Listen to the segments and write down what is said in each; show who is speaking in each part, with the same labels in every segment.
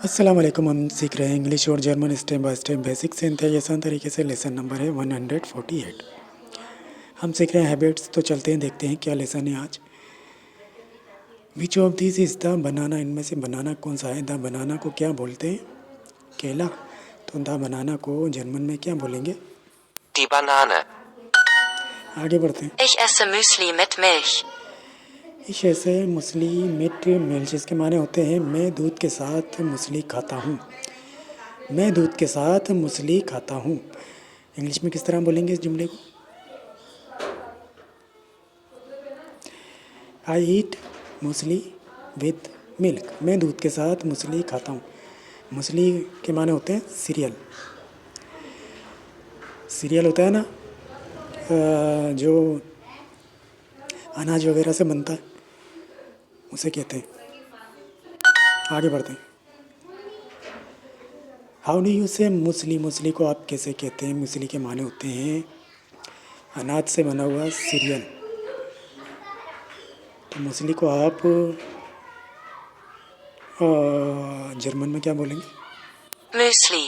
Speaker 1: अस्सलाम वालेकुम। हम सीख रहे हैं इंग्लिश और German step by step basic से इंतहाई आसान तरीके से। लेसन नंबर है 148। हम सीख रहे हैं हैबिट्स। तो चलते हैं, देखते हैं क्या लेसन है आज। Which of this is the banana, इनमें से बनाना कौन सा है। द बनाना को क्या बोलते हैं? केला। तो द बनाना को जर्मन में क्या बोलेंगे?
Speaker 2: Die Banane.
Speaker 1: आगे बढ़ते हैं।
Speaker 2: Ich esse Müsli mit Milch.
Speaker 1: इस ऐसे मुसली मिट मिल्क, जिसके माने होते हैं मैं दूध के साथ मुसली खाता हूँ। मैं दूध के साथ मुसली खाता हूँ। इंग्लिश में किस तरह बोलेंगे इस जुमले को? आई ईट मूसली विद मिल्क। मैं दूध के साथ मूसली खाता हूँ। मूसली के माने होते हैं सीरियल। सीरियल होता है ना, जो अनाज वगैरह से बनता है, उसे कहते हैं। आगे बढ़ते हैं। हाउ डू यू से मूसली। मूसली को आप कैसे कहते हैं? मूसली के माने होते हैं अनाज से बना हुआ सीरियल। तो मूसली को आप जर्मन में क्या बोलेंगे?
Speaker 2: Müsli.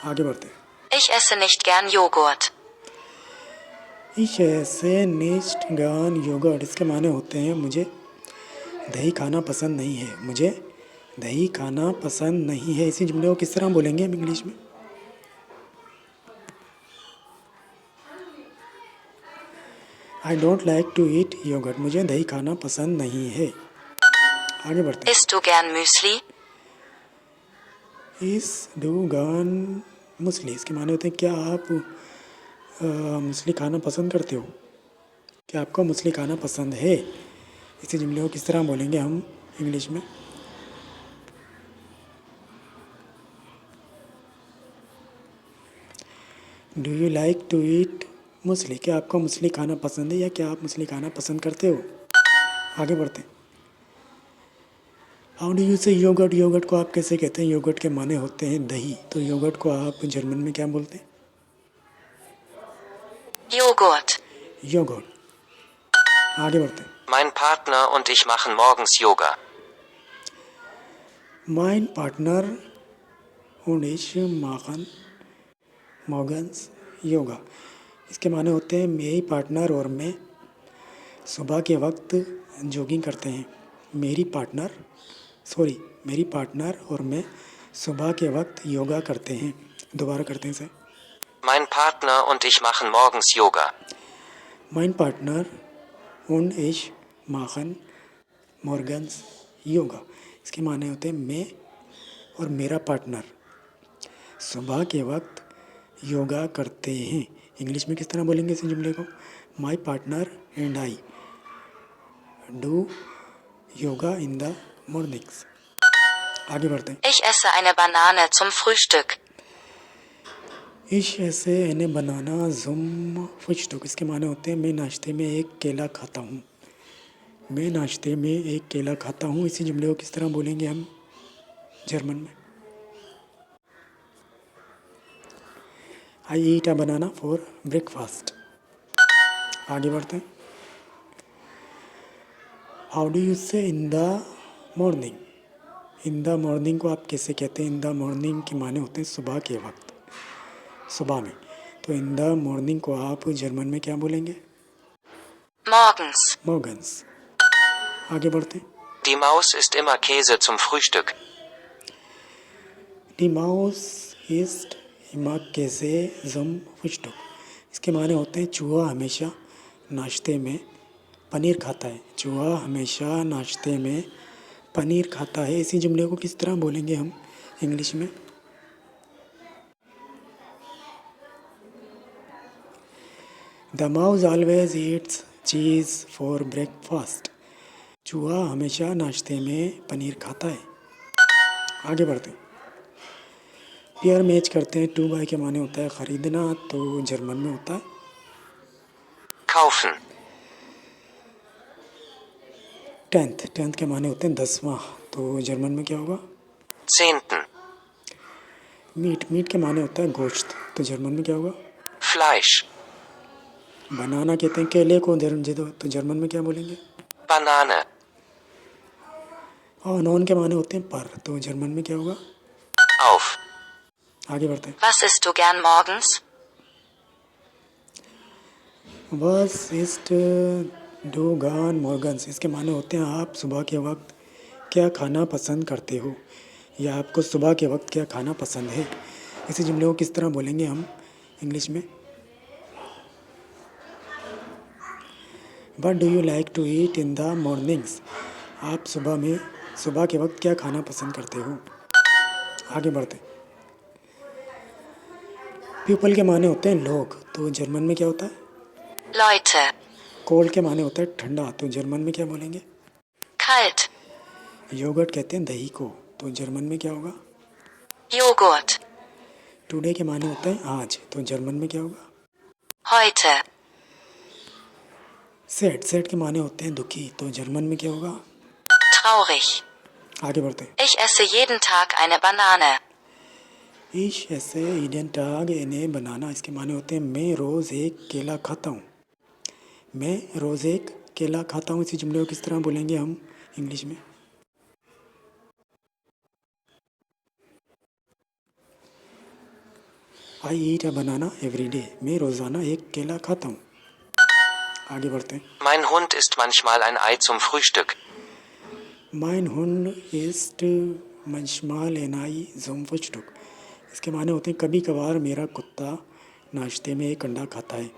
Speaker 1: आगे बढ़ते हैं।
Speaker 2: Ich esse nicht gern Joghurt.
Speaker 1: इस ऐसे नेस्ट गान योगर्ट, इसके माने होते हैं मुझे दही खाना पसंद नहीं है। मुझे दही खाना पसंद नहीं है। इसी जुमले को किस तरह बोलेंगे हम इंग्लिश में? I don't like to eat yogurt. मुझे दही खाना पसंद नहीं है। आगे बढ़ते हैं।
Speaker 2: Isst du gern Müsli?
Speaker 1: इस डू गान मुसली, इसके माने होते हैं क्या आप मूसली खाना पसंद करते हो? क्या आपको मूसली खाना पसंद है? इसी जुमले को किस तरह बोलेंगे हम इंग्लिश में? Do you like to eat muesli. क्या आपको मूसली खाना पसंद है या क्या आप मूसली खाना पसंद करते हो? आगे बढ़ते हैं। हाउ डू यू से योगर्ट। योगर्ट को आप कैसे कहते हैं? योगर्ट के माने होते हैं दही। तो योगर्ट को आप जर्मन में क्या बोलते हैं?
Speaker 2: Joghurt.
Speaker 1: योगर्ट। आगे बढ़ते हैं।
Speaker 2: Mein Partner und ich machen morgens Yoga.
Speaker 1: Mine partner und ich machen morgens yoga. इसके माने होते हैं मेरी पार्टनर और मैं सुबह के वक्त जॉगिंग करते हैं। मेरी पार्टनर और मैं सुबह के वक्त योगा करते हैं। दोबारा करते हैं इसे।
Speaker 2: Mein Partner und ich machen morgens Yoga.
Speaker 1: Mine partner und ich machen morgens yoga. इसके माने होते हैं मैं और मेरा पार्टनर सुबह के वक्त योगा करते हैं। इंग्लिश में किस तरह बोलेंगे इस जुमले को? My partner and I do yoga in the mornings. आगे बढ़ते हैं।
Speaker 2: Ich esse eine Banane zum Frühstück.
Speaker 1: इश ऐसे एने बनाना जुम फुश्तुक। इसके माने होते हैं मैं नाश्ते में एक केला खाता हूँ। मैं नाश्ते में एक केला खाता हूँ। इसी जुमले को किस तरह बोलेंगे हम जर्मन में? आई ईट अ बनाना फॉर ब्रेकफास्ट। आगे बढ़ते हैं। हाउ डू यू से in the morning. In the morning को आप कैसे कहते हैं? इन द मॉर्निंग के माने होते हैं सुबह के वक्त, सुबह में। तो इन द मॉर्निंग को आप जर्मन में क्या बोलेंगे?
Speaker 2: Morgens.
Speaker 1: मॉर्गन्स। आगे बढ़ते हैं।
Speaker 2: Die Maus isst immer Käse zum Frühstück.
Speaker 1: D mouse east इमा कैसे जम फुश्तुक। इसके माने होते हैं चूहा हमेशा नाश्ते में पनीर खाता है। चूहा हमेशा नाश्ते में पनीर खाता है। इसी जुमले को किस तरह बोलेंगे हम इंग्लिश में? The mouse always Yeats cheese for breakfast. चूहा हमेशा नाश्ते में पनीर खाता है। आगे बढ़ते हैं। पेयर मैच करते हैं। टू बाय के माने होता है ख़रीदना, तो जर्मन में होता है
Speaker 2: Kaufen.
Speaker 1: टेंथ के माने होते हैं 10वां, तो जर्मन में क्या होगा?
Speaker 2: 10.
Speaker 1: मीट के माने होता है गोश्त, तो जर्मन में क्या होगा?
Speaker 2: Fleisch.
Speaker 1: बनाना कहते हैं केले को, तो जर्मन में क्या बोलेंगे?
Speaker 2: Banane.
Speaker 1: और नॉन के माने होते हैं पर, तो जर्मन में क्या होगा?
Speaker 2: Auf.
Speaker 1: आगे बढ़ते हैं।
Speaker 2: Was isst du gern morgens?
Speaker 1: वस इस्ट डू गान मॉर्गन्स, इसके माने होते हैं आप सुबह के वक्त क्या खाना पसंद करते हो, या आपको सुबह के वक्त क्या खाना पसंद है। इसी जुमले को किस तरह बोलेंगे हम इंग्लिश में? What do you like to eat in the mornings, आप सुबह के वक्त क्या खाना पसंद करते हो। आगे बढ़ते। पीपल के माने होते हैं लोग, तो जर्मन में क्या होता है?
Speaker 2: Leute.
Speaker 1: कोल्ड के माने होता है ठंडा, तो जर्मन में क्या बोलेंगे?
Speaker 2: Kalt.
Speaker 1: योगर्ट कहते हैं दही को, तो जर्मन में क्या होगा?
Speaker 2: Joghurt.
Speaker 1: टुडे के माने होते हैं आज, तो जर्मन में क्या होगा?
Speaker 2: Heute.
Speaker 1: सैड के माने होते हैं दुखी, तो जर्मन में क्या होगा?
Speaker 2: Traurig.
Speaker 1: आगे बढ़ते।
Speaker 2: Ich esse jeden Tag eine Banane.
Speaker 1: ईश ऐसे ईडन टाग इन्हें बनाना, इसके माने होते हैं मैं रोज़ एक केला खाता हूँ। मैं रोज़ एक केला खाता हूँ, इसी जुमले को किस तरह बोलेंगे हम इंग्लिश में? आई ईट अ बनाना एवरी डे, मैं रोज़ाना एक केला खाता हूँ। आगे बढ़ते हैं।
Speaker 2: Mein Hund isst manchmal ein Ei zum Frühstück.
Speaker 1: माइन हुंड इस्ट मंशमाल एनाई जुम्फुचटुक, इसके माने होते हैं कभी कभार मेरा कुत्ता नाश्ते में एक अंडा खाता है।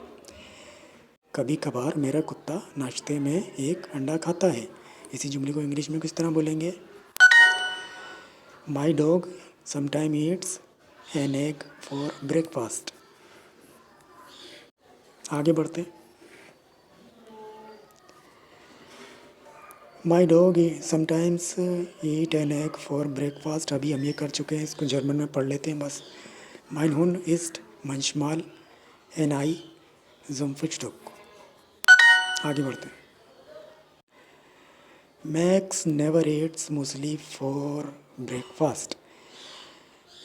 Speaker 1: कभी कभार मेरा कुत्ता नाश्ते में एक अंडा खाता है, इसी जुमले को इंग्लिश में किस तरह बोलेंगे? My dog sometime Yeats an egg for breakfast. आगे बढ़ते। My dog sometimes eat an egg for breakfast, अभी हम ये कर चुके हैं, इसको जर्मन में पढ़ लेते हैं बस। माइन हुंड इस्ट मंशमाल एन आई जुम्फुचटुक। आगे बढ़ते हैं। Max never eats muesli for breakfast,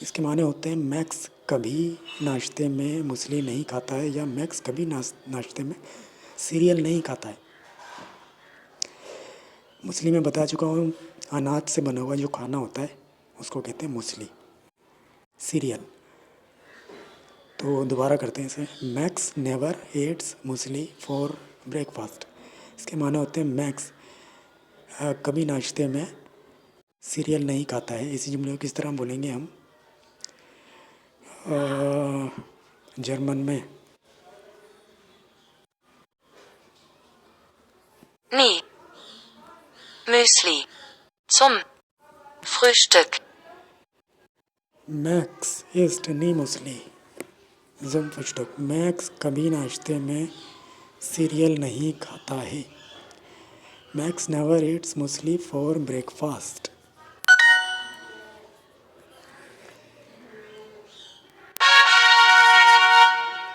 Speaker 1: इसके माने होते हैं मैक्स कभी नाश्ते में मूसली नहीं खाता है, या मैक्स कभी नाश्ते में सीरियल नहीं खाता है। मूसली में बता चुका हूँ, अनाज से बना हुआ जो खाना होता है उसको कहते हैं मूसली, सीरियल। तो दोबारा करते हैं इसे। Max never eats muesli for breakfast, इसके माने होते हैं मैक्स कभी नाश्ते में सीरियल नहीं खाता है, इसी जुमले को किस तरह बोलेंगे हम जर्मन में?
Speaker 2: Nie. Müsli. Zum Frühstück.
Speaker 1: Max इस्ट नी मूसली जुम्फुचटुक, मैक्स कभी नाश्ते में सीरियल नहीं खाता है। Max never eats muesli for breakfast.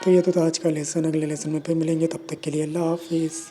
Speaker 1: तो ये तो था आज का लेसन, अगले लेसन में फिर मिलेंगे, तब तक के लिए अल्लाह हाफिज़।